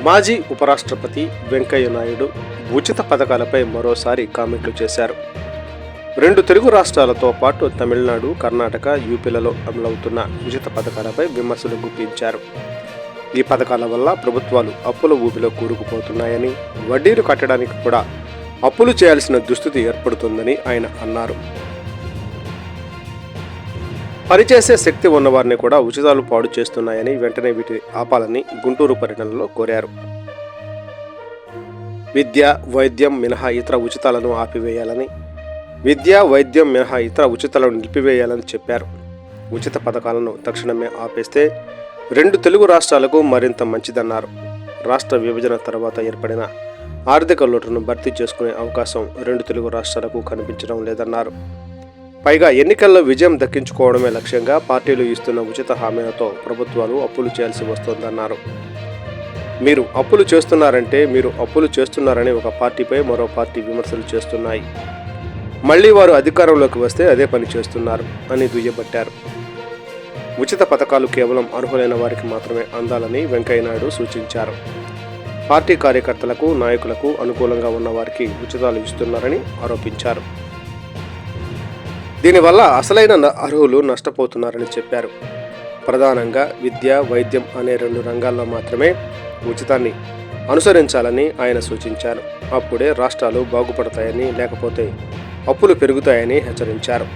మాజీ ఉపరాష్ట్రపతి వెంకయ్య నాయుడు ఉచిత పథకాలపై మరోసారి కామెంట్లు చేశారు. 2 తెలుగు రాష్ట్రాలతో పాటు తమిళనాడు, కర్ణాటక, యూపీలలో అమలవుతున్న ఉచిత పథకాలపై విమర్శలు గుప్పించారు. ఈ పథకాల వల్ల ప్రభుత్వాలు అప్పుల ఊబిలో కూరుకుపోతున్నాయని, వడ్డీలు కట్టడానికి కూడా అప్పులు చేయాల్సిన దుస్థితి ఏర్పడుతుందని ఆయన అన్నారు. పనిచేసే శక్తి ఉన్నవారిని కూడా ఉచితాలు పాడు చేస్తున్నాయని, వెంటనే వీటిని ఆపాలని గుంటూరు పర్యటనలో కోరారు. విద్య, వైద్యం మినహా ఇతర ఉచితాలను ఆపివేయాలని, ఉచితాలను నిలిపివేయాలని చెప్పారు. ఉచిత పథకాలను తక్షణమే ఆపేస్తే 2 తెలుగు రాష్ట్రాలకు మరింత మంచిదన్నారు. రాష్ట్ర విభజన తర్వాత ఏర్పడిన ఆర్థిక లోటును భర్తీ చేసుకునే అవకాశం 2 తెలుగు రాష్ట్రాలకు కనిపించడం లేదన్నారు. పైగా ఎన్నికల్లో విజయం దక్కించుకోవడమే లక్ష్యంగా పార్టీలు ఇస్తున్న ఉచిత హామీలతో ప్రభుత్వాలు అప్పులు చేయాల్సి వస్తోందన్నారు. మీరు అప్పులు చేస్తున్నారని ఒక పార్టీపై మరో పార్టీ విమర్శలు చేస్తున్నాయి. మళ్లీ వారు అధికారంలోకి వస్తే అదే పని చేస్తున్నారు అని దుయ్యబట్టారు. ఉచిత పథకాలు కేవలం అర్హులైన వారికి మాత్రమే అందాలని వెంకయ్యనాయుడు సూచించారు. పార్టీ కార్యకర్తలకు, నాయకులకు అనుకూలంగా ఉన్న వారికి ఉచితాలు ఇస్తున్నారని ఆరోపించారు. దీనివల్ల అసలైన అర్హులు నష్టపోతున్నారని చెప్పారు. ప్రధానంగా విద్య, వైద్యం అనే 2 రంగాల్లో మాత్రమే ఉచితాన్ని అనుసరించాలని ఆయన సూచించారు. అప్పుడే రాష్ట్రాలు బాగుపడతాయని, లేకపోతే అప్పులు పెరుగుతాయని హెచ్చరించారు.